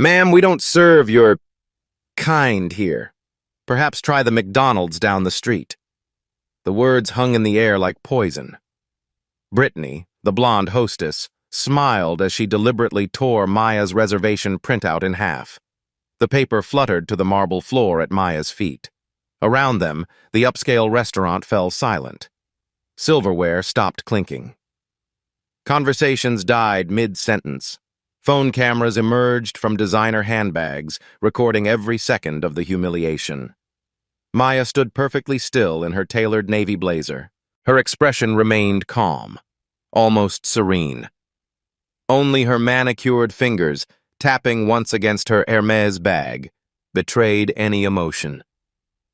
Ma'am, we don't serve your kind here. Perhaps try the McDonald's down the street. The words hung in the air like poison. Brittany, the blonde hostess, smiled as she deliberately tore Maya's reservation printout in half. The paper fluttered to the marble floor at Maya's feet. Around them, the upscale restaurant fell silent. Silverware stopped clinking. Conversations died mid-sentence. Phone cameras emerged from designer handbags, recording every second of the humiliation. Maya stood perfectly still in her tailored navy blazer. Her expression remained calm, almost serene. Only her manicured fingers, tapping once against her Hermes bag, betrayed any emotion.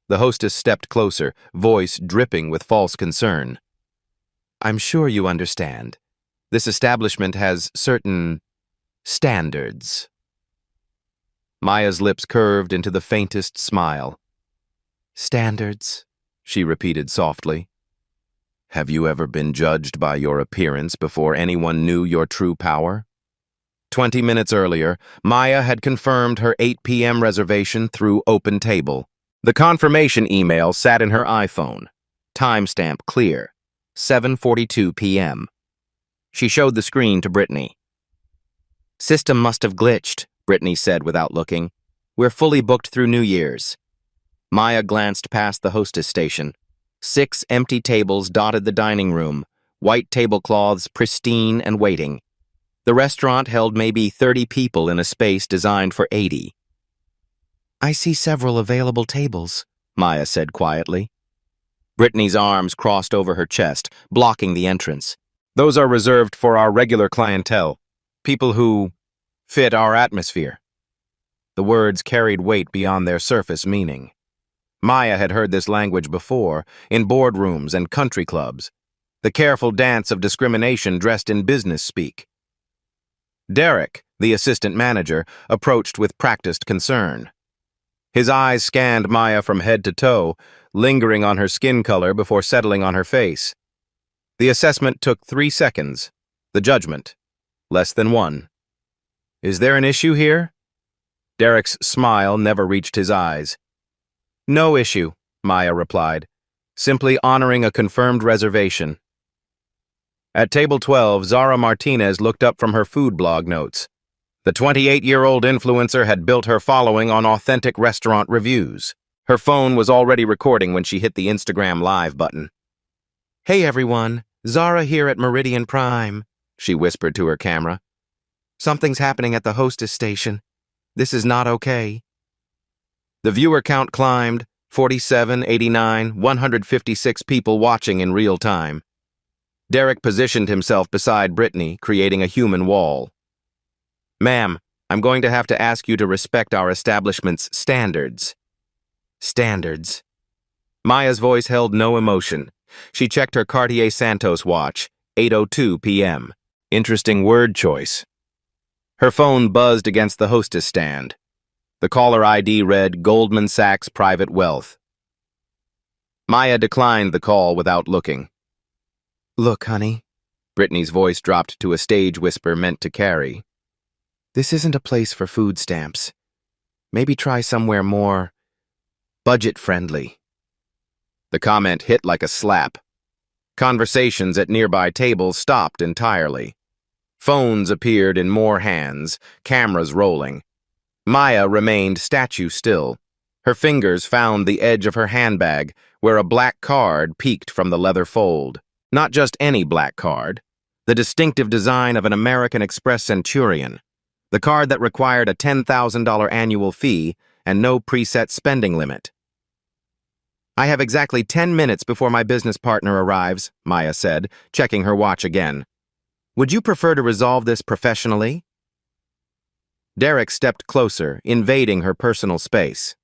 The hostess stepped closer, voice dripping with false concern. "I'm sure you understand. This establishment has certain standards." Maya's lips curved into the faintest smile. "Standards," she repeated softly. "Have you ever been judged by your appearance before anyone knew your true power?" 20 minutes earlier, Maya had confirmed her 8 p.m. reservation through OpenTable. The confirmation email sat in her iPhone. Timestamp clear, 7:42 p.m. She showed the screen to Brittany. "System must have glitched," Brittany said without looking. "We're fully booked through New Year's." Maya glanced past the hostess station. 6 empty tables dotted the dining room, white tablecloths pristine and waiting. The restaurant held maybe 30 people in a space designed for 80. "I see several available tables," Maya said quietly. Brittany's arms crossed over her chest, blocking the entrance. "Those are reserved for our regular clientele, people who fit our atmosphere." The words carried weight beyond their surface meaning. Maya had heard this language before, in boardrooms and country clubs, the careful dance of discrimination dressed in business speak. Derek, the assistant manager, approached with practiced concern. His eyes scanned Maya from head to toe, lingering on her skin color before settling on her face. The assessment took 3 seconds. The judgment, less than 1. "Is there an issue here?" Derek's smile never reached his eyes. "No issue," Maya replied. "Simply honoring a confirmed reservation." At table 12, Zara Martinez looked up from her food blog notes. The 28-year-old influencer had built her following on authentic restaurant reviews. Her phone was already recording when she hit the Instagram Live button. "Hey everyone, Zara here at Meridian Prime," she whispered to her camera. "Something's happening at the hostess station. This is not okay." The viewer count climbed, 47, 89, 156 people watching in real time. Derek positioned himself beside Brittany, creating a human wall. "Ma'am, I'm going to have to ask you to respect our establishment's standards." Standards. Maya's voice held no emotion. She checked her Cartier Santos watch, 8:02 p.m. Interesting word choice. Her phone buzzed against the hostess stand. The caller ID read Goldman Sachs Private Wealth. Maya declined the call without looking. "Look, honey," Brittany's voice dropped to a stage whisper meant to carry. "This isn't a place for food stamps. Maybe try somewhere more budget-friendly." The comment hit like a slap. Conversations at nearby tables stopped entirely. Phones appeared in more hands, cameras rolling. Maya remained statue still. Her fingers found the edge of her handbag, where a black card peeked from the leather fold. Not just any black card. The distinctive design of an American Express Centurion. The card that required a $10,000 annual fee and no preset spending limit. "I have exactly 10 minutes before my business partner arrives," Maya said, checking her watch again. "Would you prefer to resolve this professionally?" Derek stepped closer, invading her personal space.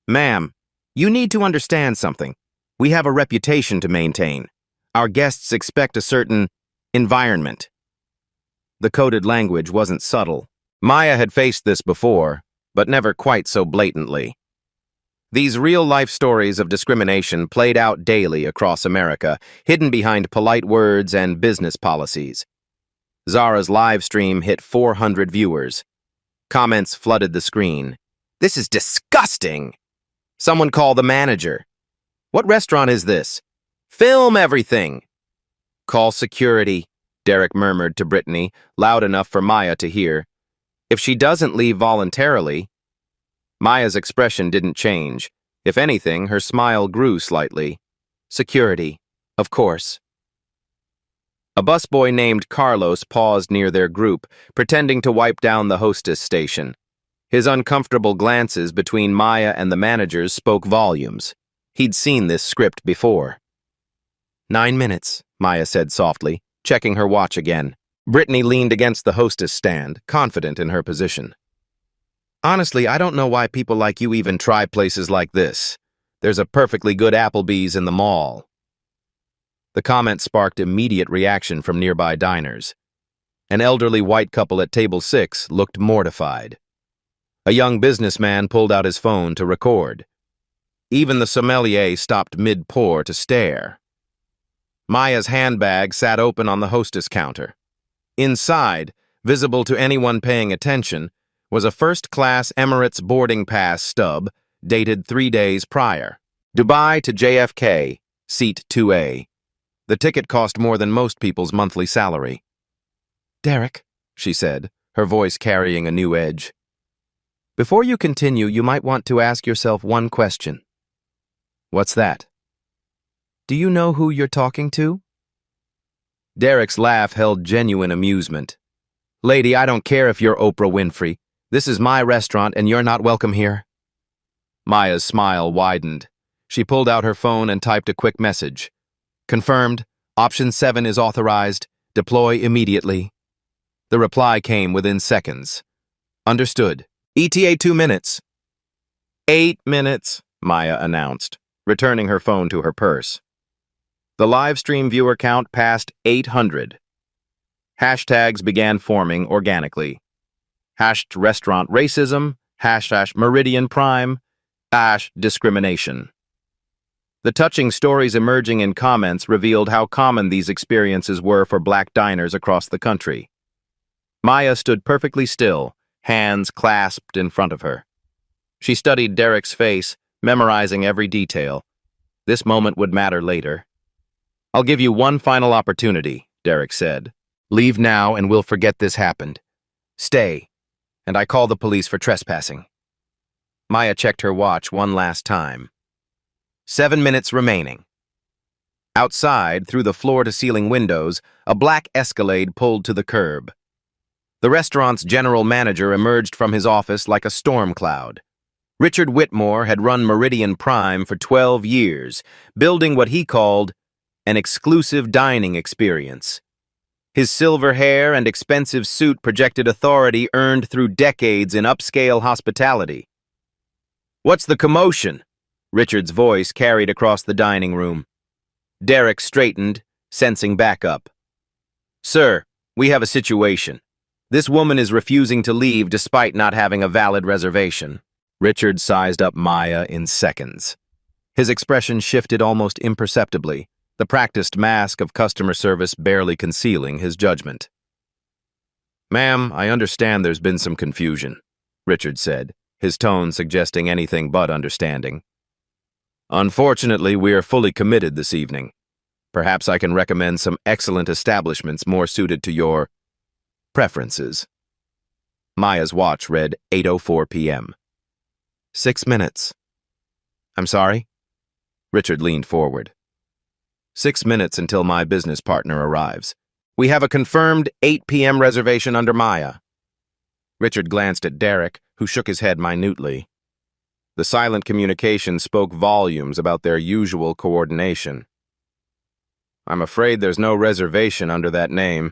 "Ma'am, you need to understand something. We have a reputation to maintain. Our guests expect a certain environment." The coded language wasn't subtle. Maya had faced this before, but never quite so blatantly. These real-life stories of discrimination played out daily across America, hidden behind polite words and business policies. Zara's live stream hit 400 viewers. Comments flooded the screen. This is disgusting! Someone call the manager. What restaurant is this? Film everything! Call security, Derek murmured to Brittany, loud enough for Maya to hear. If she doesn't leave voluntarily... Maya's expression didn't change. If anything, her smile grew slightly. Security, of course. A busboy named Carlos paused near their group, pretending to wipe down the hostess station. His uncomfortable glances between Maya and the managers spoke volumes. He'd seen this script before. 9 minutes, Maya said softly, checking her watch again. Brittany leaned against the hostess stand, confident in her position. Honestly, I don't know why people like you even try places like this. There's a perfectly good Applebee's in the mall. The comment sparked immediate reaction from nearby diners. An elderly white couple at table 6 looked mortified. A young businessman pulled out his phone to record. Even the sommelier stopped mid-pour to stare. Maya's handbag sat open on the hostess counter. Inside, visible to anyone paying attention, was a first-class Emirates boarding pass stub dated 3 days prior. Dubai to JFK, seat 2A. The ticket cost more than most people's monthly salary. Derek, she said, her voice carrying a new edge. Before you continue, you might want to ask yourself one question. What's that? Do you know who you're talking to? Derek's laugh held genuine amusement. Lady, I don't care if you're Oprah Winfrey. This is my restaurant and you're not welcome here. Maya's smile widened. She pulled out her phone and typed a quick message. Confirmed. Option 7 is authorized. Deploy immediately. The reply came within seconds. Understood. ETA 2 minutes. 8 minutes, Maya announced, returning her phone to her purse. The live stream viewer count passed 800. Hashtags began forming organically. #restaurant racism, #meridian prime, #discrimination. The touching stories emerging in comments revealed how common these experiences were for black diners across the country. Maya stood perfectly still, hands clasped in front of her. She studied Derek's face, memorizing every detail. This moment would matter later. I'll give you one final opportunity, Derek said. Leave now and we'll forget this happened. Stay, and I call the police for trespassing. Maya checked her watch one last time. 7 minutes remaining. Outside, through the floor-to-ceiling windows, a black Escalade pulled to the curb. The restaurant's general manager emerged from his office like a storm cloud. Richard Whitmore had run Meridian Prime for 12 years, building what he called an exclusive dining experience. His silver hair and expensive suit projected authority earned through decades in upscale hospitality. What's the commotion? Richard's voice carried across the dining room. Derek straightened, sensing backup. Sir, we have a situation. This woman is refusing to leave despite not having a valid reservation. Richard sized up Maya in seconds. His expression shifted almost imperceptibly, the practiced mask of customer service barely concealing his judgment. Ma'am, I understand there's been some confusion, Richard said, his tone suggesting anything but understanding. Unfortunately, we are fully committed this evening. Perhaps I can recommend some excellent establishments more suited to your preferences. Maya's watch read 8:04 p.m. 6 minutes. I'm sorry? Richard leaned forward. 6 minutes until my business partner arrives. We have a confirmed 8 p.m. reservation under Maya. Richard glanced at Derek, who shook his head minutely. The silent communication spoke volumes about their usual coordination. I'm afraid there's no reservation under that name,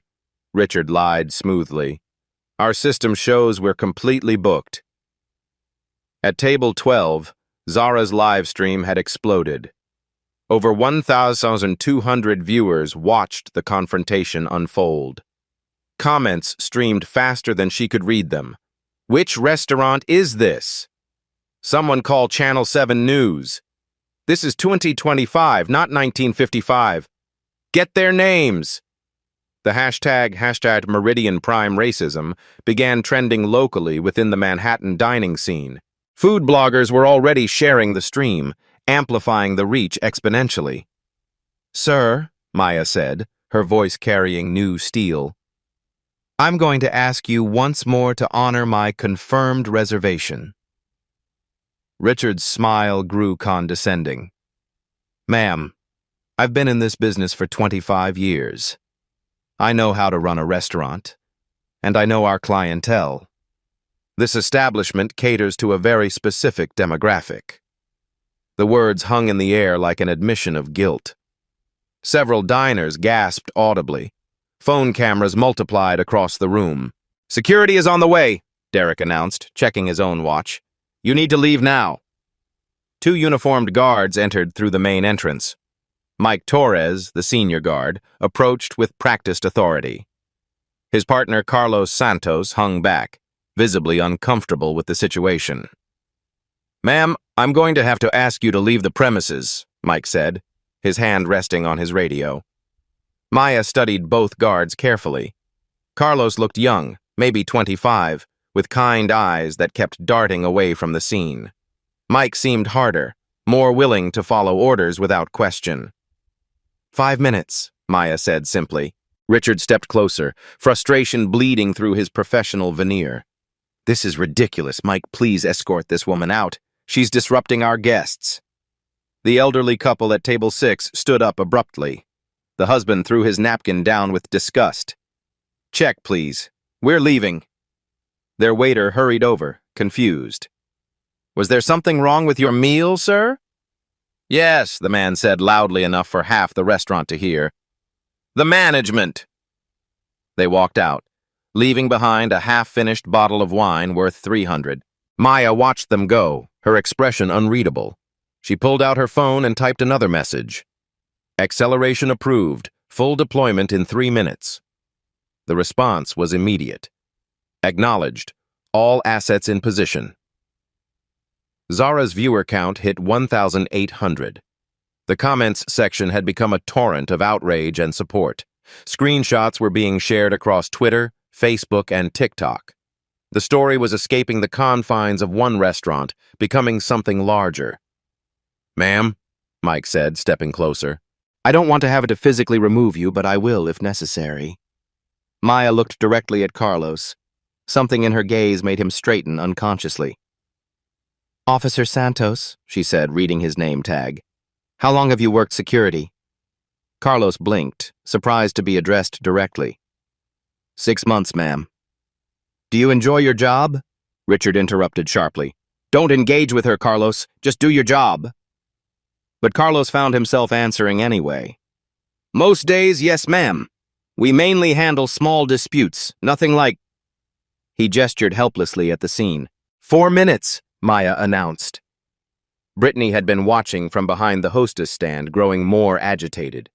Richard lied smoothly. Our system shows we're completely booked. At table 12, Zara's live stream had exploded. Over 1,200 viewers watched the confrontation unfold. Comments streamed faster than she could read them. Which restaurant is this? Someone call Channel 7 News. This is 2025, not 1955. Get their names. The hashtag Meridian Prime Racism began trending locally within the Manhattan dining scene. Food bloggers were already sharing the stream, amplifying the reach exponentially. "Sir," Maya said, her voice carrying new steel, "I'm going to ask you once more to honor my confirmed reservation." Richard's smile grew condescending. "Ma'am, I've been in this business for 25 years. I know how to run a restaurant, and I know our clientele. This establishment caters to a very specific demographic." The words hung in the air like an admission of guilt. Several diners gasped audibly. Phone cameras multiplied across the room. "Security is on the way," Derek announced, checking his own watch. "You need to leave now." Two uniformed guards entered through the main entrance. Mike Torres, the senior guard, approached with practiced authority. His partner Carlos Santos hung back, visibly uncomfortable with the situation. "Ma'am, I'm going to have to ask you to leave the premises," Mike said, his hand resting on his radio. Maya studied both guards carefully. Carlos looked young, maybe 25, with kind eyes that kept darting away from the scene. Mike seemed harder, more willing to follow orders without question. "5 minutes," Maya said simply. Richard stepped closer, frustration bleeding through his professional veneer. "This is ridiculous. Mike, please escort this woman out. She's disrupting our guests." The elderly couple at table 6 stood up abruptly. The husband threw his napkin down with disgust. "Check, please. We're leaving." Their waiter hurried over, confused. "Was there something wrong with your meal, sir?" "Yes," the man said loudly enough for half the restaurant to hear. "The management." They walked out, leaving behind a half-finished bottle of wine worth $300. Maya watched them go, her expression unreadable. She pulled out her phone and typed another message. "Acceleration approved. Full deployment in 3 minutes." The response was immediate. "Acknowledged. All assets in position." Zara's viewer count hit 1,800. The comments section had become a torrent of outrage and support. Screenshots were being shared across Twitter, Facebook, and TikTok. The story was escaping the confines of one restaurant, becoming something larger. "Ma'am," Mike said, stepping closer. "I don't want to have to physically remove you, but I will if necessary." Maya looked directly at Carlos. Something in her gaze made him straighten unconsciously. "Officer Santos," she said, reading his name tag. "How long have you worked security?" Carlos blinked, surprised to be addressed directly. 6 months, ma'am." "Do you enjoy your job?" Richard interrupted sharply. "Don't engage with her, Carlos. Just do your job." But Carlos found himself answering anyway. "Most days, yes, ma'am. We mainly handle small disputes, nothing like—" He gestured helplessly at the scene. 4 minutes, Maya announced. Brittany had been watching from behind the hostess stand, growing more agitated.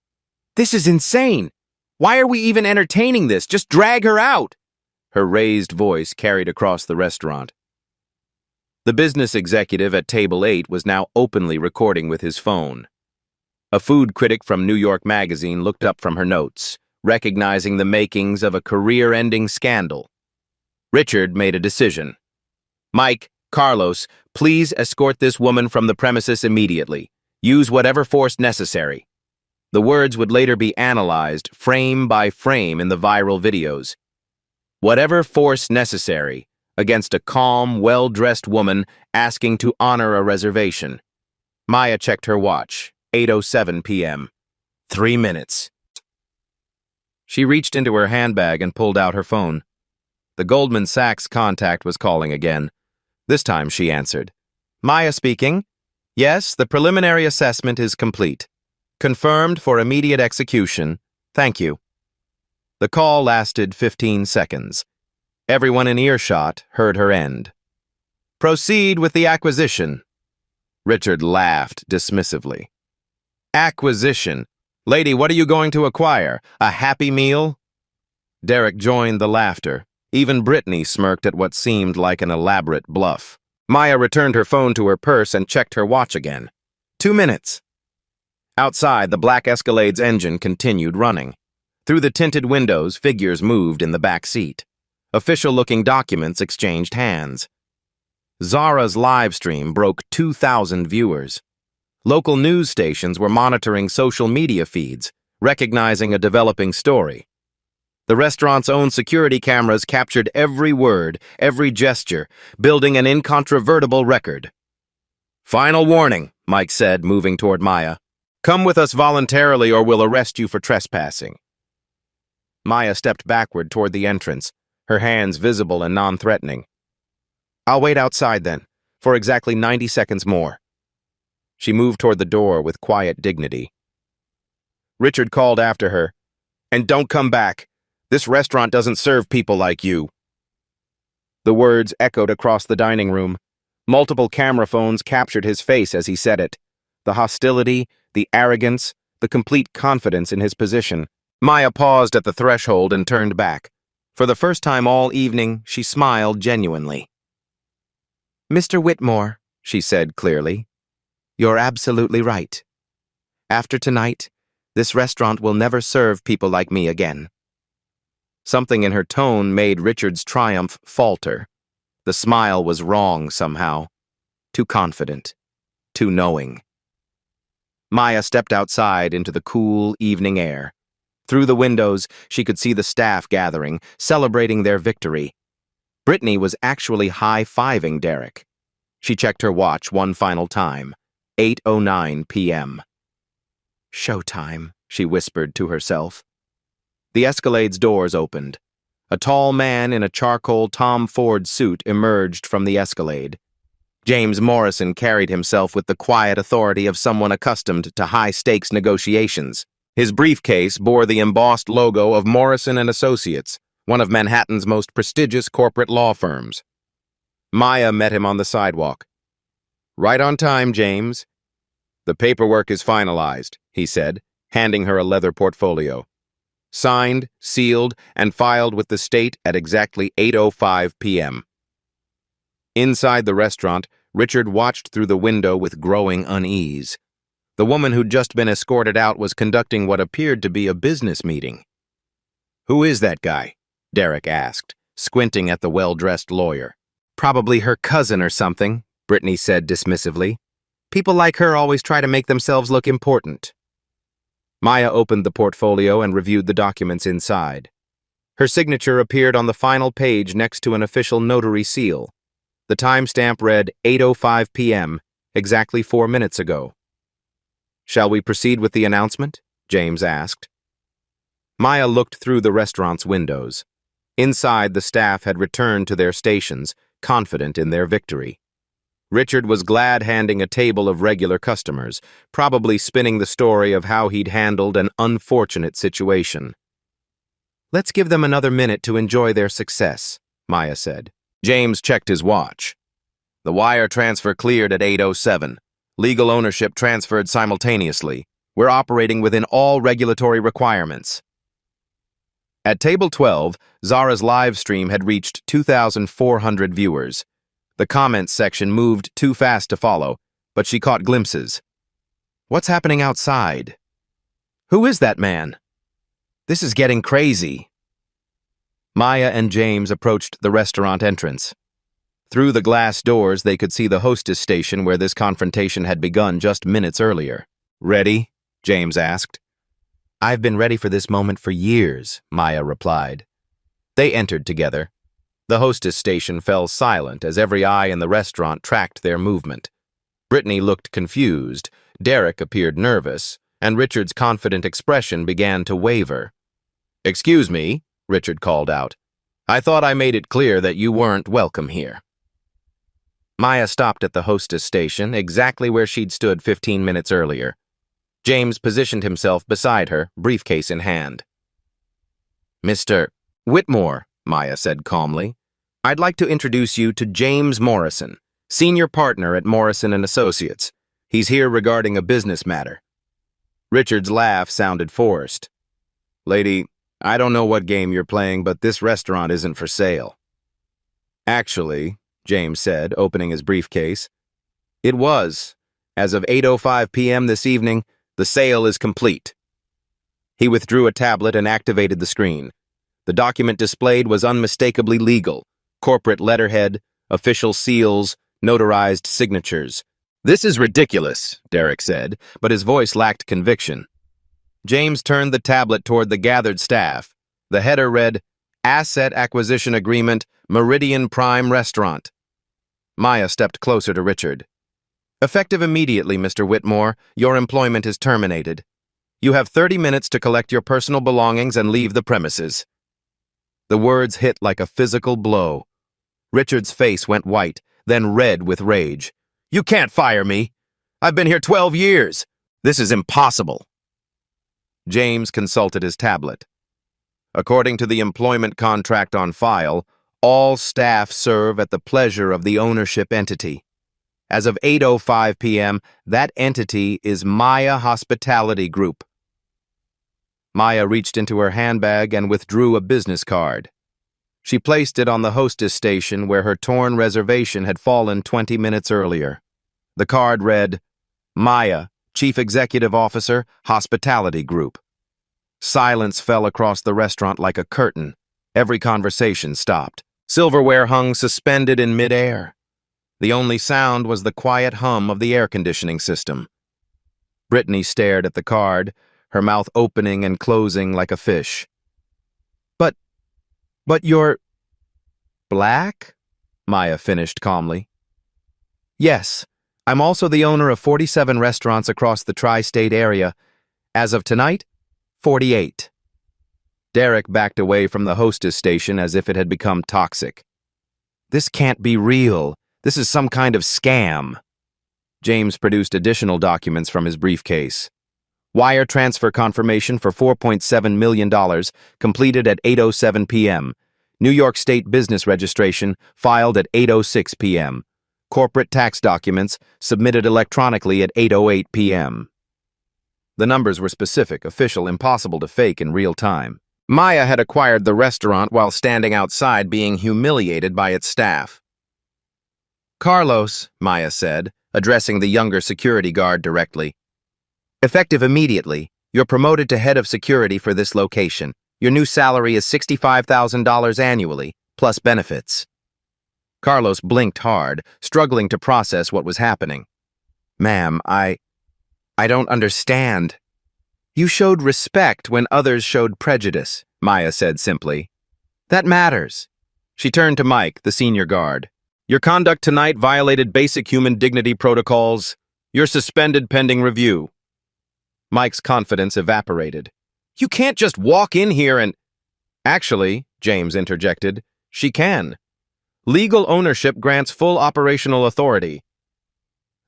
"This is insane! Why are we even entertaining this? Just drag her out!" Her raised voice carried across the restaurant. The business executive at table 8 was now openly recording with his phone. A food critic from New York Magazine looked up from her notes, recognizing the makings of a career-ending scandal. Richard made a decision. "Mike, Carlos, please escort this woman from the premises immediately. Use whatever force necessary." The words would later be analyzed frame by frame in the viral videos. Whatever force necessary against a calm, well-dressed woman asking to honor a reservation. Maya checked her watch, 8:07 p.m. 3 minutes. She reached into her handbag and pulled out her phone. The Goldman Sachs contact was calling again. This time she answered. "Maya speaking. Yes, the preliminary assessment is complete. Confirmed for immediate execution. Thank you." The call lasted 15 seconds. Everyone in earshot heard her end. "Proceed with the acquisition." Richard laughed dismissively. "Acquisition? Lady, what are you going to acquire? A Happy Meal?" Derek joined the laughter. Even Brittany smirked at what seemed like an elaborate bluff. Maya returned her phone to her purse and checked her watch again. 2 minutes. Outside, the black Escalade's engine continued running. Through the tinted windows, figures moved in the back seat. Official-looking documents exchanged hands. Zara's live stream broke 2,000 viewers. Local news stations were monitoring social media feeds, recognizing a developing story. The restaurant's own security cameras captured every word, every gesture, building an incontrovertible record. "Final warning," Mike said, moving toward Maya. "Come with us voluntarily or we'll arrest you for trespassing." Maya stepped backward toward the entrance, her hands visible and non-threatening. "I'll wait outside then, for exactly 90 seconds more." She moved toward the door with quiet dignity. Richard called after her, "And don't come back. This restaurant doesn't serve people like you." The words echoed across the dining room. Multiple camera phones captured his face as he said it. The hostility, the arrogance, the complete confidence in his position. Maya paused at the threshold and turned back. For the first time all evening, she smiled genuinely. "Mr. Whitmore," she said clearly, "you're absolutely right. After tonight, this restaurant will never serve people like me again." Something in her tone made Richard's triumph falter. The smile was wrong somehow. Too confident. Too knowing. Maya stepped outside into the cool evening air. Through the windows, she could see the staff gathering, celebrating their victory. Brittany was actually high-fiving Derek. She checked her watch one final time. 8:09 p.m. "Showtime," she whispered to herself. The Escalade's doors opened. A tall man in a charcoal Tom Ford suit emerged from the Escalade. James Morrison carried himself with the quiet authority of someone accustomed to high-stakes negotiations. His briefcase bore the embossed logo of Morrison & Associates, one of Manhattan's most prestigious corporate law firms. Maya met him on the sidewalk. "Right on time, James." "The paperwork is finalized," he said, handing her a leather portfolio. "Signed, sealed, and filed with the state at exactly 8:05 p.m. Inside the restaurant, Richard watched through the window with growing unease. The woman who'd just been escorted out was conducting what appeared to be a business meeting. "Who is that guy?" Derek asked, squinting at the well-dressed lawyer. "Probably her cousin or something," Brittany said dismissively. "People like her always try to make themselves look important." Maya opened the portfolio and reviewed the documents inside. Her signature appeared on the final page next to an official notary seal. The timestamp read 8:05 p.m., exactly 4 minutes ago. "Shall we proceed with the announcement?" James asked. Maya looked through the restaurant's windows. Inside, the staff had returned to their stations, confident in their victory. Richard was glad handing a table of regular customers, probably spinning the story of how he'd handled an unfortunate situation. "Let's give them another minute to enjoy their success," Maya said. James checked his watch. "The wire transfer cleared at 8:07. Legal ownership transferred simultaneously. We're operating within all regulatory requirements." At Table 12, Zara's live stream had reached 2,400 viewers. The comments section moved too fast to follow, but she caught glimpses. "What's happening outside? Who is that man? This is getting crazy." Maya and James approached the restaurant entrance. Through the glass doors, they could see the hostess station where this confrontation had begun just minutes earlier. "Ready?" James asked. "I've been ready for this moment for years," Maya replied. They entered together. The hostess station fell silent as every eye in the restaurant tracked their movement. Brittany looked confused, Derek appeared nervous, and Richard's confident expression began to waver. "Excuse me," Richard called out. "I thought I made it clear that you weren't welcome here." Maya stopped at the hostess station, exactly where she'd stood 15 minutes earlier. James positioned himself beside her, briefcase in hand. "Mr. Whitmore," Maya said calmly, "I'd like to introduce you to James Morrison, senior partner at Morrison & Associates. He's here regarding a business matter." Richard's laugh sounded forced. "Lady, I don't know what game you're playing, but this restaurant isn't for sale." "Actually," James said, opening his briefcase, "it was. As of 8:05 p.m. this evening, the sale is complete." He withdrew a tablet and activated the screen. The document displayed was unmistakably legal. Corporate letterhead, official seals, notarized signatures. "This is ridiculous," Derek said, but his voice lacked conviction. James turned the tablet toward the gathered staff. The header read, "Asset Acquisition Agreement, Meridian Prime Restaurant." Maya stepped closer to Richard. "Effective immediately, Mr. Whitmore, your employment is terminated. You have 30 minutes to collect your personal belongings and leave the premises." The words hit like a physical blow. Richard's face went white, then red with rage. "You can't fire me. I've been here 12 years. This is impossible." James consulted his tablet. According to the employment contract on file, all staff serve at the pleasure of the ownership entity. As of 8:05 p.m., that entity is Maya Hospitality Group. Maya reached into her handbag and withdrew a business card. She placed it on the hostess station where her torn reservation had fallen 20 minutes earlier. The card read, "Maya, Chief Executive Officer, Hospitality Group." Silence fell across the restaurant like a curtain. Every conversation stopped. Silverware hung suspended in midair. The only sound was the quiet hum of the air conditioning system. Brittany stared at the card, her mouth opening and closing like a fish. But you're black?" Maya finished calmly. "Yes, I'm also the owner of 47 restaurants across the tri-state area. As of tonight, 48. Derek backed away from the hostess station as if it had become toxic. "This can't be real. This is some kind of scam." James produced additional documents from his briefcase. Wire transfer confirmation for $4.7 million, completed at 8:07 p.m. New York State business registration, filed at 8:06 p.m. Corporate tax documents, submitted electronically at 8:08 p.m. The numbers were specific, official, impossible to fake in real time. Maya had acquired the restaurant while standing outside being humiliated by its staff. "Carlos," Maya said, addressing the younger security guard directly. "Effective immediately, you're promoted to head of security for this location. Your new salary is $65,000 annually, plus benefits." Carlos blinked hard, struggling to process what was happening. "Ma'am, I don't understand." "You showed respect when others showed prejudice," Maya said simply. "That matters." She turned to Mike, the senior guard. "Your conduct tonight violated basic human dignity protocols. You're suspended pending review." Mike's confidence evaporated. "You can't just walk in here and—" "Actually," James interjected, "she can. Legal ownership grants full operational authority."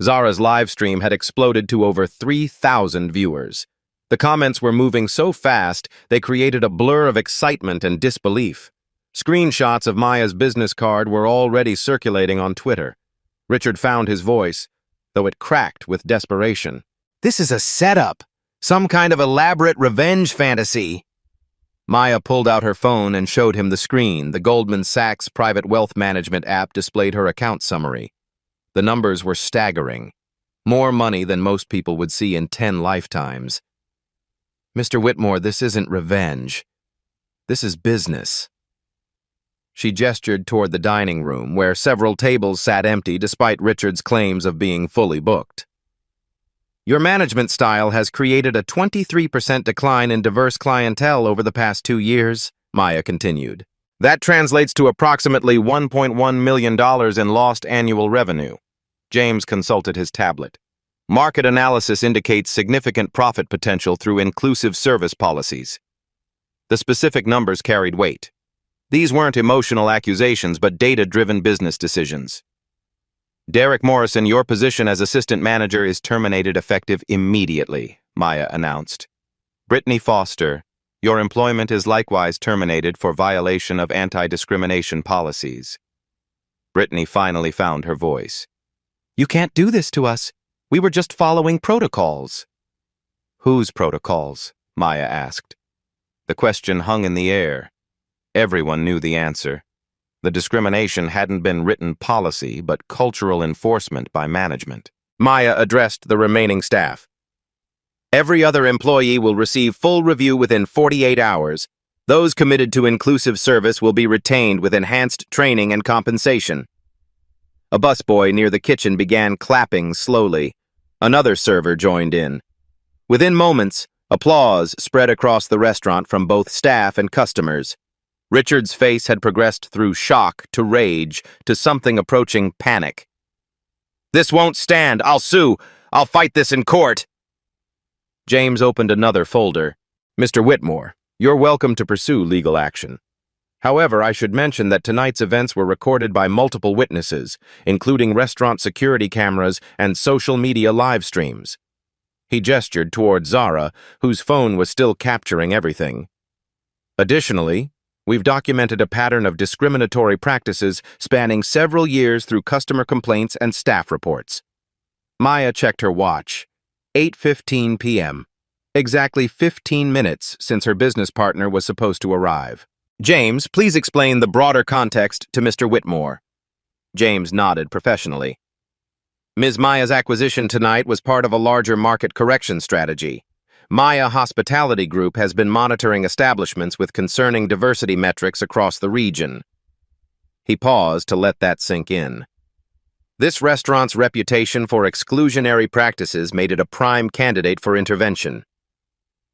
Zara's live stream had exploded to over 3,000 viewers. The comments were moving so fast, they created a blur of excitement and disbelief. Screenshots of Maya's business card were already circulating on Twitter. Richard found his voice, though it cracked with desperation. "This is a setup. Some kind of elaborate revenge fantasy." Maya pulled out her phone and showed him the screen. The Goldman Sachs private wealth management app displayed her account summary. The numbers were staggering. More money than most people would see in 10 lifetimes. "Mr. Whitmore, this isn't revenge. This is business." She gestured toward the dining room, where several tables sat empty despite Richard's claims of being fully booked. "Your management style has created a 23% decline in diverse clientele over the past 2 years," Maya continued. "That translates to approximately $1.1 million in lost annual revenue." James consulted his tablet. "Market analysis indicates significant profit potential through inclusive service policies." The specific numbers carried weight. These weren't emotional accusations, but data-driven business decisions. "Derek Morrison, your position as assistant manager is terminated effective immediately," Maya announced. "Brittany Foster, your employment is likewise terminated for violation of anti-discrimination policies." Brittany finally found her voice. "You can't do this to us. We were just following protocols." "Whose protocols?" Maya asked. The question hung in the air. Everyone knew the answer. The discrimination hadn't been written policy, but cultural enforcement by management. Maya addressed the remaining staff. Every other employee will receive full review within 48 hours. Those committed to inclusive service will be retained with enhanced training and compensation. A busboy near the kitchen began clapping slowly. Another server joined in. Within moments, applause spread across the restaurant from both staff and customers. Richard's face had progressed through shock to rage to something approaching panic. "This won't stand. I'll sue. I'll fight this in court." James opened another folder. "Mr. Whitmore, you're welcome to pursue legal action. However, I should mention that tonight's events were recorded by multiple witnesses, including restaurant security cameras and social media live streams." He gestured toward Zara, whose phone was still capturing everything. "Additionally, we've documented a pattern of discriminatory practices spanning several years through customer complaints and staff reports." Maya checked her watch. 8:15 p.m. Exactly 15 minutes since her business partner was supposed to arrive. "James, please explain the broader context to Mr. Whitmore." James nodded professionally. "Ms. Maya's acquisition tonight was part of a larger market correction strategy. Maya Hospitality Group has been monitoring establishments with concerning diversity metrics across the region." He paused to let that sink in. This restaurant's reputation for exclusionary practices made it a prime candidate for intervention.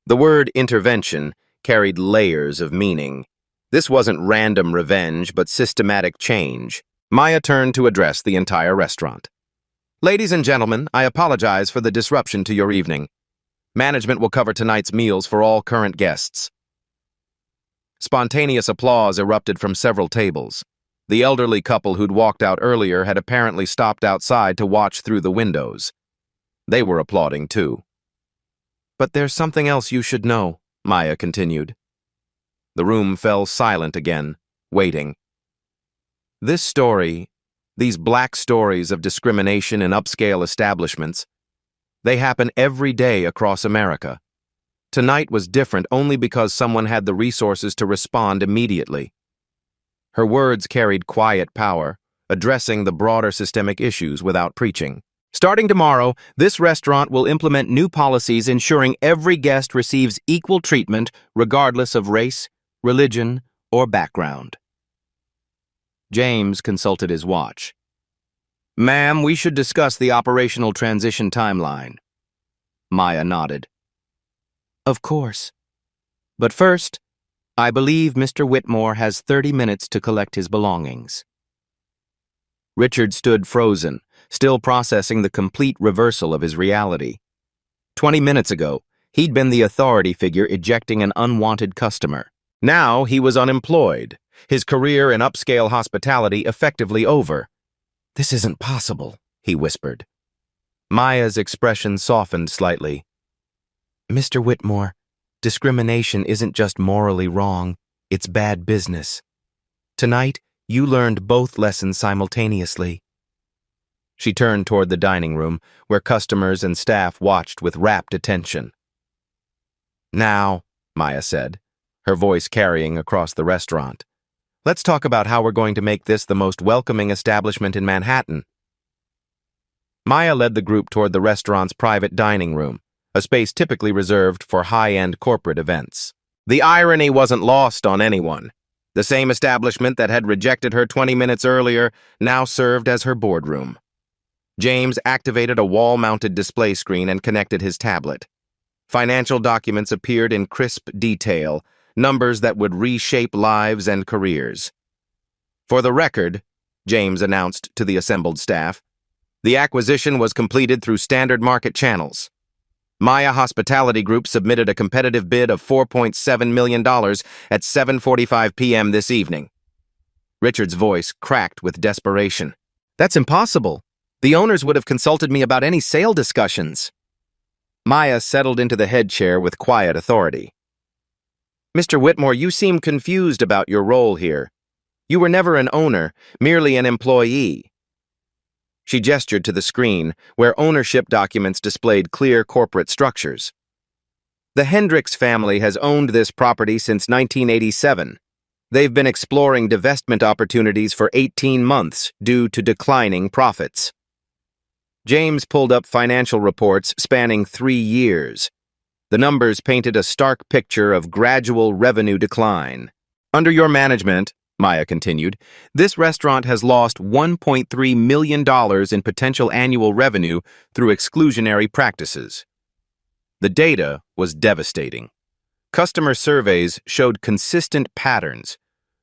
The word intervention carried layers of meaning. This wasn't random revenge, but systematic change. Maya turned to address the entire restaurant. "Ladies and gentlemen, I apologize for the disruption to your evening. Management will cover tonight's meals for all current guests." Spontaneous applause erupted from several tables. The elderly couple who'd walked out earlier had apparently stopped outside to watch through the windows. They were applauding too. "But there's something else you should know," Maya continued. The room fell silent again, waiting. This story, these black stories of discrimination in upscale establishments, they happen every day across America. Tonight was different only because someone had the resources to respond immediately. Her words carried quiet power, addressing the broader systemic issues without preaching. "Starting tomorrow, this restaurant will implement new policies ensuring every guest receives equal treatment regardless of race, religion, or background." James consulted his watch. "Ma'am, we should discuss the operational transition timeline." Maya nodded. "Of course. But first, I believe Mr. Whitmore has 30 minutes to collect his belongings." Richard stood frozen, still processing the complete reversal of his reality. 20 minutes ago, he'd been the authority figure ejecting an unwanted customer. Now he was unemployed, his career in upscale hospitality effectively over. "This isn't possible," he whispered. Maya's expression softened slightly. "Mr. Whitmore, discrimination isn't just morally wrong, it's bad business. Tonight, you learned both lessons simultaneously." She turned toward the dining room, where customers and staff watched with rapt attention. "Now," Maya said, her voice carrying across the restaurant, "let's talk about how we're going to make this the most welcoming establishment in Manhattan." Maya led the group toward the restaurant's private dining room, a space typically reserved for high-end corporate events. The irony wasn't lost on anyone. The same establishment that had rejected her 20 minutes earlier now served as her boardroom. James activated a wall-mounted display screen and connected his tablet. Financial documents appeared in crisp detail, numbers that would reshape lives and careers. "For the record," James announced to the assembled staff, "the acquisition was completed through standard market channels. Maya Hospitality Group submitted a competitive bid of $4.7 million at 7:45 p.m. this evening." Richard's voice cracked with desperation. "That's impossible. The owners would have consulted me about any sale discussions." Maya settled into the head chair with quiet authority. "Mr. Whitmore, you seem confused about your role here. You were never an owner, merely an employee." She gestured to the screen, where ownership documents displayed clear corporate structures. "The Hendricks family has owned this property since 1987. They've been exploring divestment opportunities for 18 months due to declining profits." James pulled up financial reports spanning 3 years. The numbers painted a stark picture of gradual revenue decline. Under your management, Maya continued, this restaurant has lost $1.3 million in potential annual revenue through exclusionary practices. The data was devastating. Customer surveys showed consistent patterns.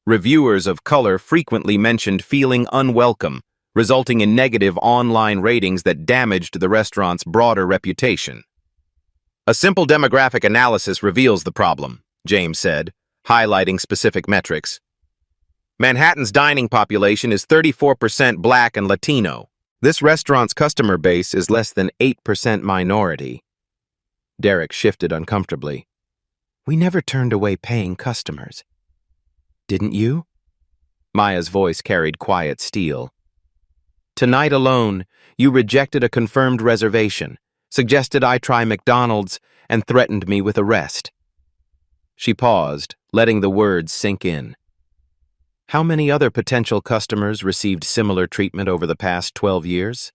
Reviewers of color frequently mentioned feeling unwelcome, resulting in negative online ratings that damaged the restaurant's broader reputation. A simple demographic analysis reveals the problem, James said, highlighting specific metrics. Manhattan's dining population is 34% Black and Latino. This restaurant's customer base is less than 8% minority. Derek shifted uncomfortably. We never turned away paying customers. Didn't you? Maya's voice carried quiet steel. Tonight alone, you rejected a confirmed reservation, suggested I try McDonald's, and threatened me with arrest. She paused, letting the words sink in. How many other potential customers received similar treatment over the past 12 years?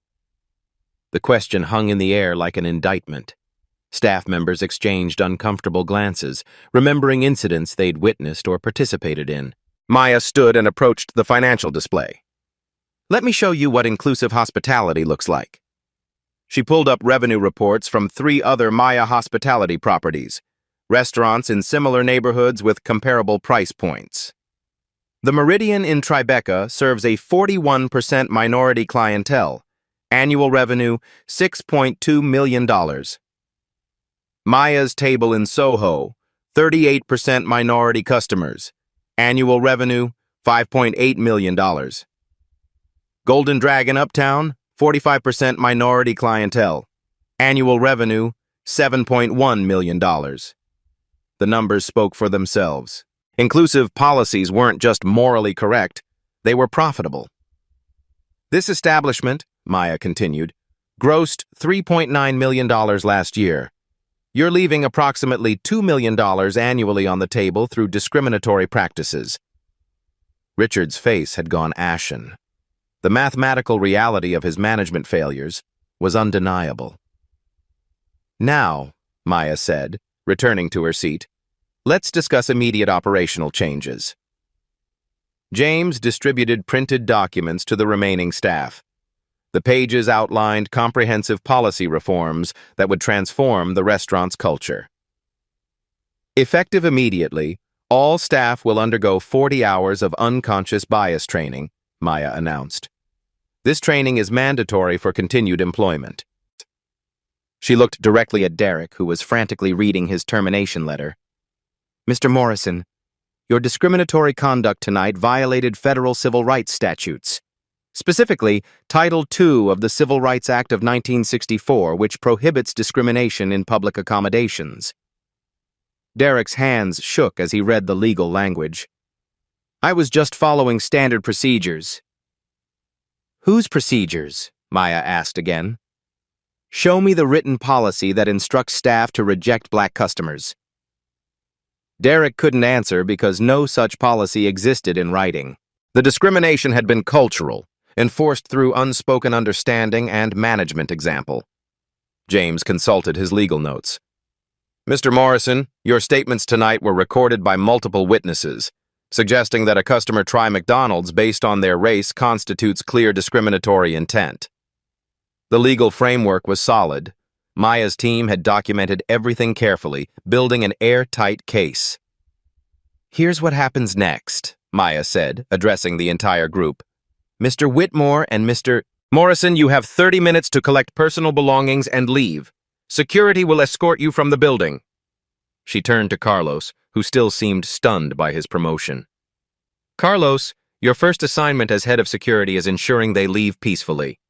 The question hung in the air like an indictment. Staff members exchanged uncomfortable glances, remembering incidents they'd witnessed or participated in. Maya stood and approached the financial display. Let me show you what inclusive hospitality looks like. She pulled up revenue reports from 3 other Maya hospitality properties, restaurants in similar neighborhoods with comparable price points. The Meridian in Tribeca serves a 41% minority clientele, annual revenue $6.2 million. Maya's Table in Soho, 38% minority customers, annual revenue $5.8 million. Golden Dragon Uptown, 45% minority clientele, annual revenue $7.1 million. The numbers spoke for themselves. Inclusive policies weren't just morally correct, they were profitable. This establishment, Maya continued, grossed $3.9 million last year. You're leaving approximately $2 million annually on the table through discriminatory practices. Richard's face had gone ashen. The mathematical reality of his management failures was undeniable. Now, Maya said, returning to her seat, let's discuss immediate operational changes. James distributed printed documents to the remaining staff. The pages outlined comprehensive policy reforms that would transform the restaurant's culture. Effective immediately, all staff will undergo 40 hours of unconscious bias training, Maya announced. This training is mandatory for continued employment. She looked directly at Derek, who was frantically reading his termination letter. Mr. Morrison, your discriminatory conduct tonight violated federal civil rights statutes. Specifically, Title II of the Civil Rights Act of 1964, which prohibits discrimination in public accommodations. Derek's hands shook as he read the legal language. I was just following standard procedures. Whose procedures? Maya asked again. Show me the written policy that instructs staff to reject Black customers. Derek couldn't answer because no such policy existed in writing. The discrimination had been cultural, enforced through unspoken understanding and management example. James consulted his legal notes. Mr. Morrison, your statements tonight were recorded by multiple witnesses, suggesting that a customer try McDonald's based on their race constitutes clear discriminatory intent. The legal framework was solid. Maya's team had documented everything carefully, building an airtight case. Here's what happens next, Maya said, addressing the entire group. Mr. Whitmore and Mr. Morrison, you have 30 minutes to collect personal belongings and leave. Security will escort you from the building. She turned to Carlos, who still seemed stunned by his promotion. Carlos, your first assignment as head of security is ensuring they leave peacefully.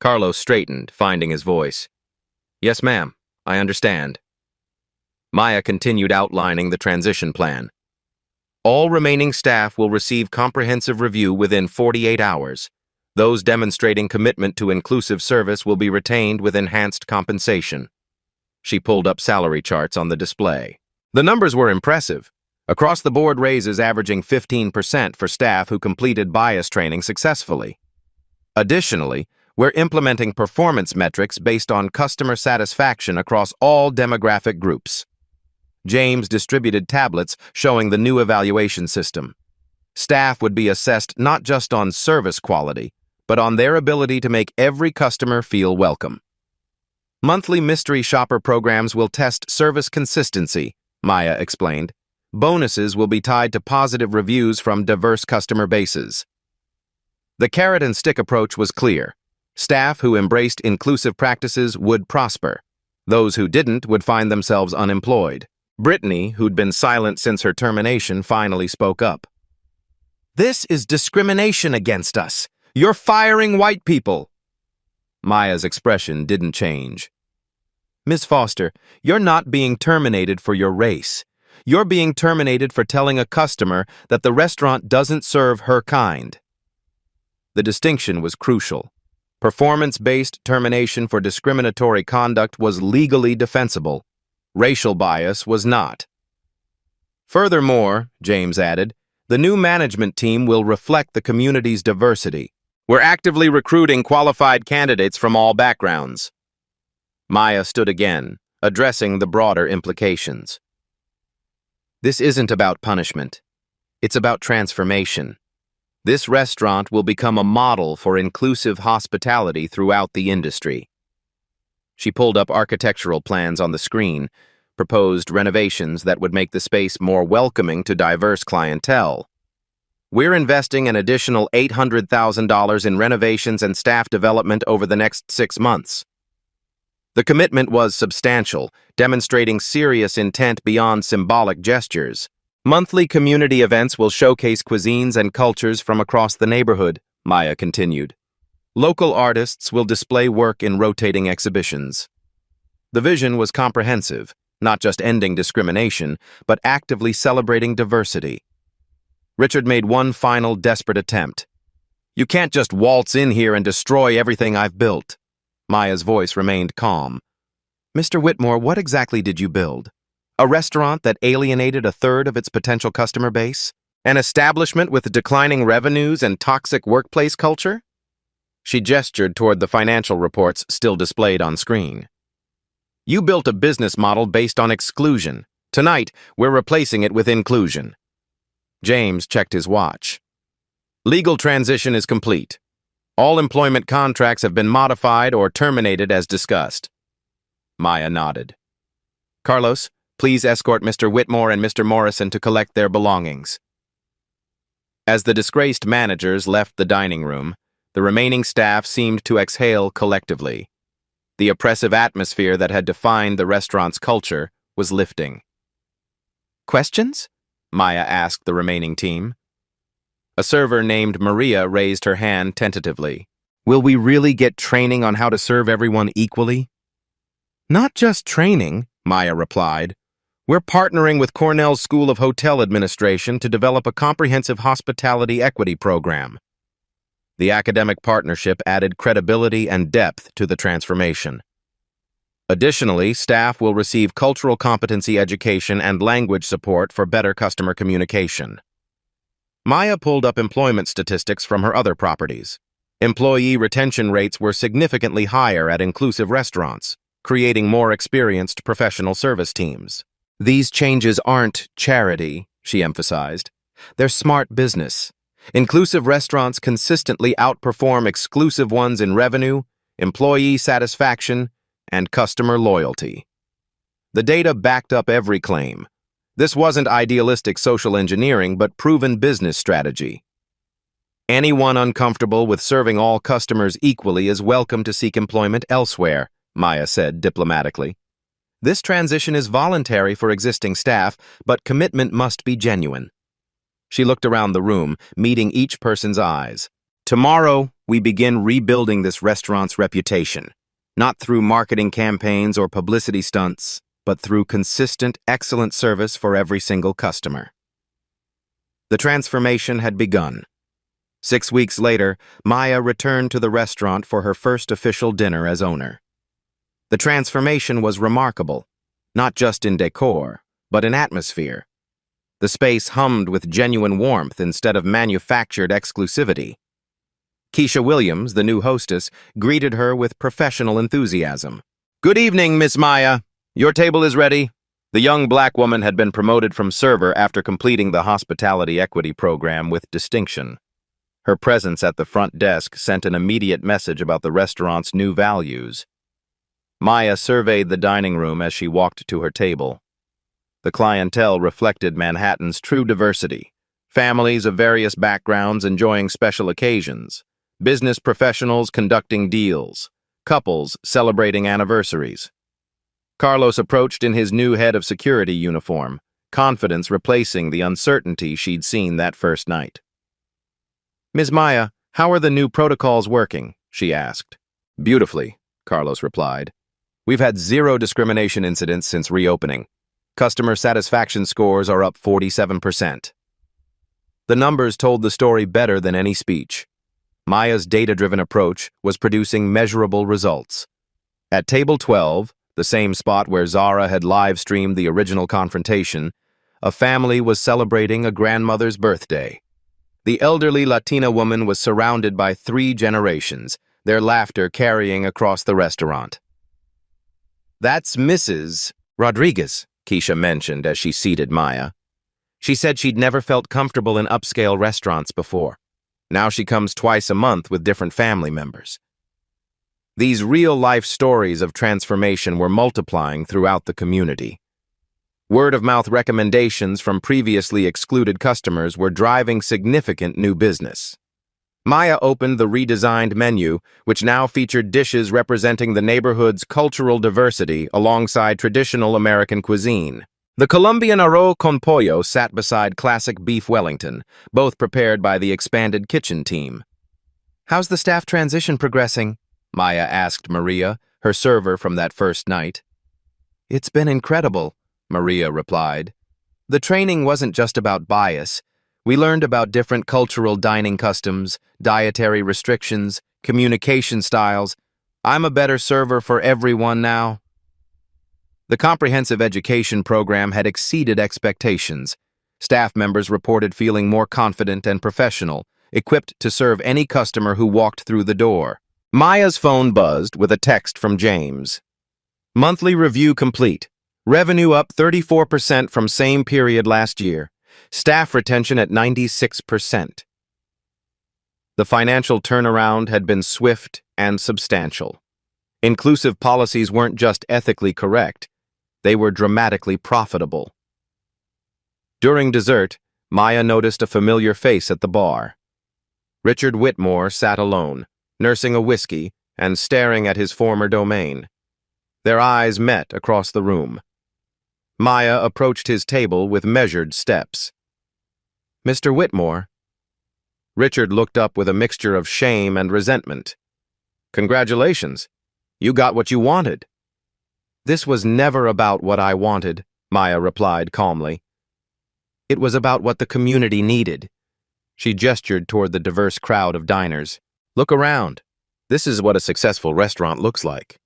Carlos straightened, finding his voice. Yes, ma'am, I understand. Maya continued outlining the transition plan. All remaining staff will receive comprehensive review within 48 hours. Those demonstrating commitment to inclusive service will be retained with enhanced compensation. She pulled up salary charts on the display. The numbers were impressive. Across-the-board raises averaging 15% for staff who completed bias training successfully. Additionally, We're implementing performance metrics based on customer satisfaction across all demographic groups. James distributed tablets showing the new evaluation system. Staff would be assessed not just on service quality, but on their ability to make every customer feel welcome. Monthly mystery shopper programs will test service consistency, Maya explained. Bonuses will be tied to positive reviews from diverse customer bases. The carrot and stick approach was clear. Staff who embraced inclusive practices would prosper. Those who didn't would find themselves unemployed. Brittany, who'd been silent since her termination, finally spoke up. "This is discrimination against us. You're firing white people." Maya's expression didn't change. "Ms. Foster, you're not being terminated for your race. You're being terminated for telling a customer that the restaurant doesn't serve her kind." The distinction was crucial. Performance-based termination for discriminatory conduct was legally defensible. Racial bias was not. Furthermore, James added, the new management team will reflect the community's diversity. We're actively recruiting qualified candidates from all backgrounds. Maya stood again, addressing the broader implications. This isn't about punishment. It's about transformation. This restaurant will become a model for inclusive hospitality throughout the industry. She pulled up architectural plans on the screen, proposed renovations that would make the space more welcoming to diverse clientele. We're investing an additional $800,000 in renovations and staff development over the next 6 months. The commitment was substantial, demonstrating serious intent beyond symbolic gestures. Monthly community events will showcase cuisines and cultures from across the neighborhood, Maya continued. Local artists will display work in rotating exhibitions. The vision was comprehensive, not just ending discrimination, but actively celebrating diversity. Richard made one final desperate attempt. "You can't just waltz in here and destroy everything I've built." Maya's voice remained calm. "Mr. Whitmore, what exactly did you build? A restaurant that alienated a third of its potential customer base? An establishment with declining revenues and toxic workplace culture?" She gestured toward the financial reports still displayed on screen. "You built a business model based on exclusion. Tonight, we're replacing it with inclusion." James checked his watch. "Legal transition is complete. All employment contracts have been modified or terminated as discussed." Maya nodded. "Carlos, please escort Mr. Whitmore and Mr. Morrison to collect their belongings." As the disgraced managers left the dining room, the remaining staff seemed to exhale collectively. The oppressive atmosphere that had defined the restaurant's culture was lifting. "Questions?" Maya asked the remaining team. A server named Maria raised her hand tentatively. "Will we really get training on how to serve everyone equally?" "Not just training," Maya replied. "We're partnering with Cornell's School of Hotel Administration to develop a comprehensive hospitality equity program." The academic partnership added credibility and depth to the transformation. Additionally, staff will receive cultural competency education and language support for better customer communication. Maya pulled up employment statistics from her other properties. Employee retention rates were significantly higher at inclusive restaurants, creating more experienced professional service teams. "These changes aren't charity," she emphasized. "They're smart business. Inclusive restaurants consistently outperform exclusive ones in revenue, employee satisfaction, and customer loyalty." The data backed up every claim. This wasn't idealistic social engineering, but proven business strategy. "Anyone uncomfortable with serving all customers equally is welcome to seek employment elsewhere," Maya said diplomatically. "This transition is voluntary for existing staff, but commitment must be genuine." She looked around the room, meeting each person's eyes. "Tomorrow, we begin rebuilding this restaurant's reputation. Not through marketing campaigns or publicity stunts, but through consistent, excellent service for every single customer." The transformation had begun. 6 weeks later, Maya returned to the restaurant for her first official dinner as owner. The transformation was remarkable, not just in decor, but in atmosphere. The space hummed with genuine warmth instead of manufactured exclusivity. Keisha Williams, the new hostess, greeted her with professional enthusiasm. "Good evening, Miss Maya. Your table is ready." The young black woman had been promoted from server after completing the hospitality equity program with distinction. Her presence at the front desk sent an immediate message about the restaurant's new values. Maya surveyed the dining room as she walked to her table. The clientele reflected Manhattan's true diversity. Families of various backgrounds enjoying special occasions, business professionals conducting deals, couples celebrating anniversaries. Carlos approached in his new head of security uniform, confidence replacing the uncertainty she'd seen that first night. "Ms. Maya, how are the new protocols working?" she asked. "Beautifully," Carlos replied. "We've had 0 discrimination incidents since reopening. Customer satisfaction scores are up 47%. The numbers told the story better than any speech. Maya's data-driven approach was producing measurable results. At table 12, the same spot where Zara had live-streamed the original confrontation, a family was celebrating a grandmother's birthday. The elderly Latina woman was surrounded by 3 generations, their laughter carrying across the restaurant. "That's Mrs. Rodriguez," Keisha mentioned as she seated Maya. "She said she'd never felt comfortable in upscale restaurants before. Now she comes twice a month with different family members." These real-life stories of transformation were multiplying throughout the community. Word-of-mouth recommendations from previously excluded customers were driving significant new business. Maya opened the redesigned menu, which now featured dishes representing the neighborhood's cultural diversity alongside traditional American cuisine. The Colombian arroz con pollo sat beside classic beef Wellington, both prepared by the expanded kitchen team. "How's the staff transition progressing?" Maya asked Maria, her server from that first night. "It's been incredible," Maria replied. "The training wasn't just about bias. We learned about different cultural dining customs, dietary restrictions, communication styles. I'm a better server for everyone now." The comprehensive education program had exceeded expectations. Staff members reported feeling more confident and professional, equipped to serve any customer who walked through the door. Maya's phone buzzed with a text from James. "Monthly review complete. Revenue up 34% from same period last year. Staff retention at 96%. The financial turnaround had been swift and substantial. Inclusive policies weren't just ethically correct, they were dramatically profitable. During dessert, Maya noticed a familiar face at the bar. Richard Whitmore sat alone, nursing a whiskey and staring at his former domain. Their eyes met across the room. Maya approached his table with measured steps. "Mr. Whitmore?" Richard looked up with a mixture of shame and resentment. "Congratulations. You got what you wanted." "This was never about what I wanted," Maya replied calmly. "It was about what the community needed." She gestured toward the diverse crowd of diners. "Look around. This is what a successful restaurant looks like."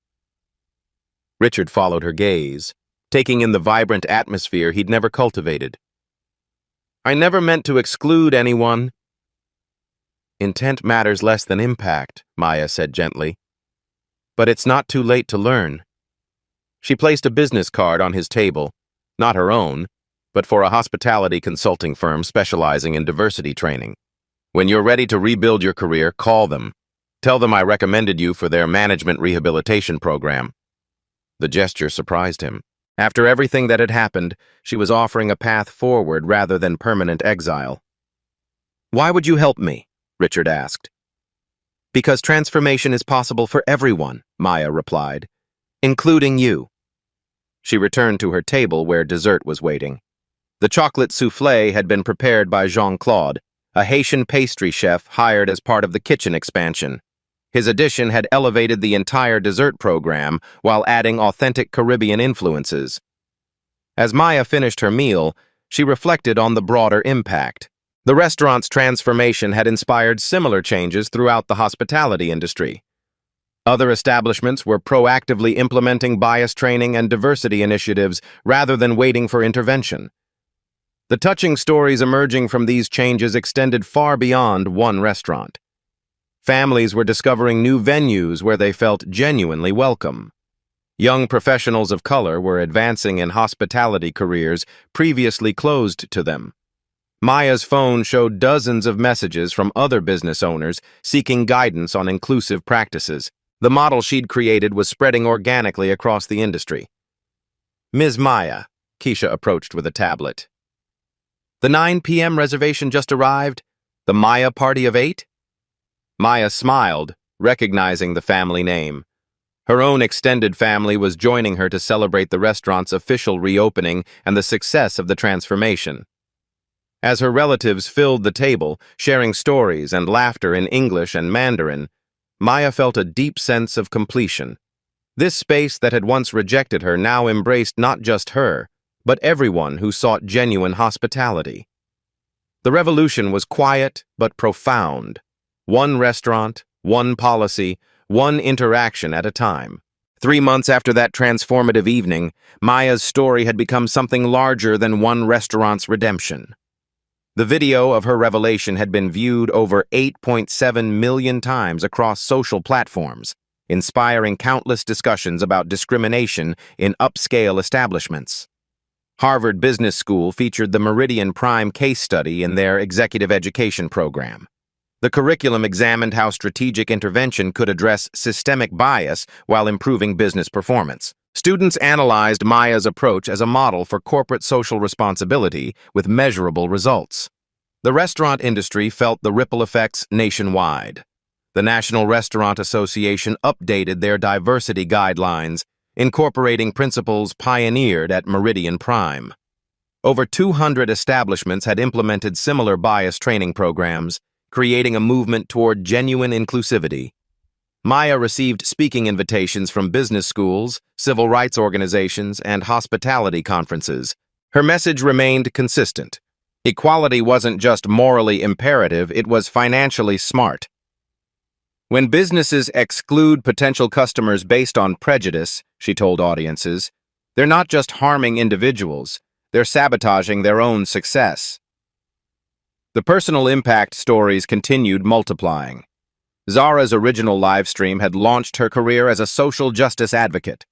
Richard followed her gaze, taking in the vibrant atmosphere he'd never cultivated. "I never meant to exclude anyone." "Intent matters less than impact," Maya said gently. "But it's not too late to learn." She placed a business card on his table, not her own, but for a hospitality consulting firm specializing in diversity training. "When you're ready to rebuild your career, call them. Tell them I recommended you for their management rehabilitation program." The gesture surprised him. After everything that had happened, she was offering a path forward rather than permanent exile. "Why would you help me?" Richard asked. "Because transformation is possible for everyone," Maya replied, "including you." She returned to her table where dessert was waiting. The chocolate soufflé had been prepared by Jean-Claude, a Haitian pastry chef hired as part of the kitchen expansion. His addition had elevated the entire dessert program while adding authentic Caribbean influences. As Maya finished her meal, she reflected on the broader impact. The restaurant's transformation had inspired similar changes throughout the hospitality industry. Other establishments were proactively implementing bias training and diversity initiatives rather than waiting for intervention. The touching stories emerging from these changes extended far beyond one restaurant. Families were discovering new venues where they felt genuinely welcome. Young professionals of color were advancing in hospitality careers previously closed to them. Maya's phone showed dozens of messages from other business owners seeking guidance on inclusive practices. The model she'd created was spreading organically across the industry. "Ms. Maya," Keisha approached with a tablet. "The 9 p.m. reservation just arrived? The Maya party of 8? Maya smiled, recognizing the family name. Her own extended family was joining her to celebrate the restaurant's official reopening and the success of the transformation. As her relatives filled the table, sharing stories and laughter in English and Mandarin, Maya felt a deep sense of completion. This space that had once rejected her now embraced not just her, but everyone who sought genuine hospitality. The revolution was quiet but profound. One restaurant, one policy, one interaction at a time. 3 months after that transformative evening, Maya's story had become something larger than one restaurant's redemption. The video of her revelation had been viewed over 8.7 million times across social platforms, inspiring countless discussions about discrimination in upscale establishments. Harvard Business School featured the Meridian Prime case study in their executive education program. The curriculum examined how strategic intervention could address systemic bias while improving business performance. Students analyzed Maya's approach as a model for corporate social responsibility with measurable results. The restaurant industry felt the ripple effects nationwide. The National Restaurant Association updated their diversity guidelines, incorporating principles pioneered at Meridian Prime. Over 200 establishments had implemented similar bias training programs, creating a movement toward genuine inclusivity. Maya received speaking invitations from business schools, civil rights organizations, and hospitality conferences. Her message remained consistent. Equality wasn't just morally imperative, it was financially smart. When businesses exclude potential customers based on prejudice, she told audiences, they're not just harming individuals, they're sabotaging their own success. The personal impact stories continued multiplying. Zara's original live stream had launched her career as a social justice advocate.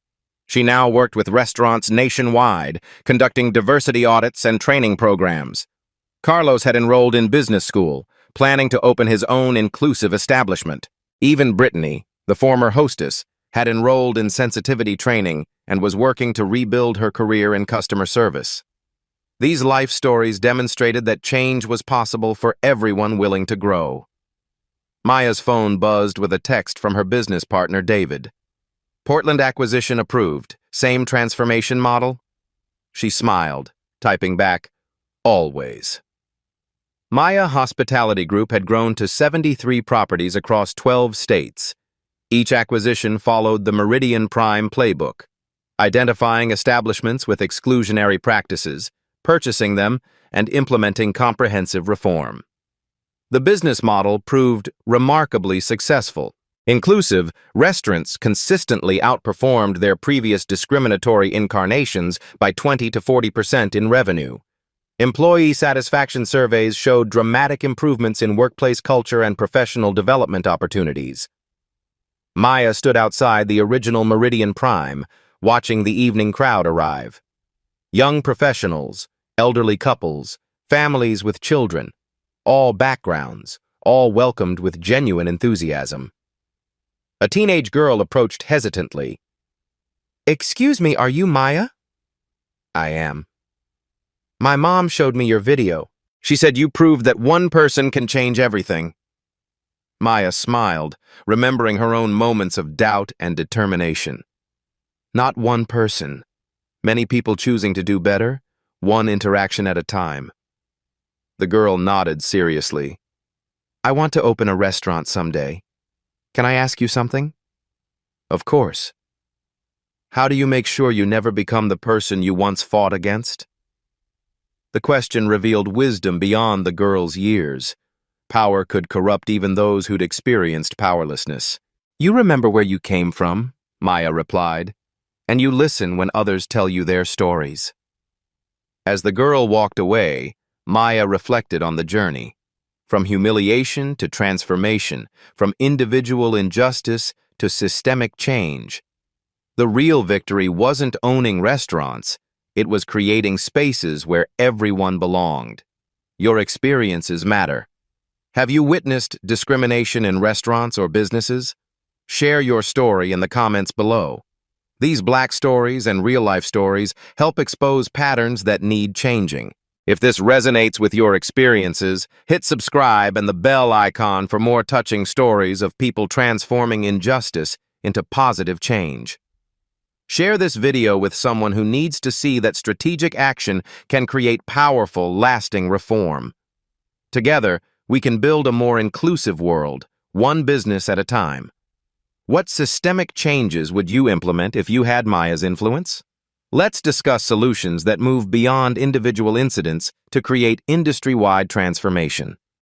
She now worked with restaurants nationwide, conducting diversity audits and training programs. Carlos had enrolled in business school, planning to open his own inclusive establishment. Even Brittany, the former hostess, had enrolled in sensitivity training and was working to rebuild her career in customer service. These life stories demonstrated that change was possible for everyone willing to grow. Maya's phone buzzed with a text from her business partner, David. "Portland acquisition approved. Same transformation model?" She smiled, typing back, "Always." Maya Hospitality Group had grown to 73 properties across 12 states. Each acquisition followed the Meridian Prime playbook, identifying establishments with exclusionary practices, purchasing them, and implementing comprehensive reform. The business model proved remarkably successful. Inclusive, restaurants consistently outperformed their previous discriminatory incarnations by 20 to 40% in revenue. Employee satisfaction surveys showed dramatic improvements in workplace culture and professional development opportunities. Maya stood outside the original Meridian Prime, watching the evening crowd arrive. Young professionals, elderly couples, families with children, all backgrounds, all welcomed with genuine enthusiasm. A teenage girl approached hesitantly. "Excuse me, are you Maya?" "I am." "My mom showed me your video. She said you proved that one person can change everything." Maya smiled, remembering her own moments of doubt and determination. Not one person. Many people choosing to do better, one interaction at a time. The girl nodded seriously. "I want to open a restaurant someday. Can I ask you something?" "Of course." "How do you make sure you never become the person you once fought against?" The question revealed wisdom beyond the girl's years. Power could corrupt even those who'd experienced powerlessness. "You remember where you came from," Maya replied, "and you listen when others tell you their stories." As the girl walked away, Maya reflected on the journey. from humiliation to transformation, from individual injustice to systemic change. The real victory wasn't owning restaurants, it was creating spaces where everyone belonged. Your experiences matter. Have you witnessed discrimination in restaurants or businesses? Share your story in the comments below. These Black stories and real-life stories help expose patterns that need changing. If this resonates with your experiences, hit subscribe and the bell icon for more touching stories of people transforming injustice into positive change. Share this video with someone who needs to see that strategic action can create powerful, lasting reform. Together, we can build a more inclusive world, one business at a time. What systemic changes would you implement if you had Maya's influence? Let's discuss solutions that move beyond individual incidents to create industry-wide transformation.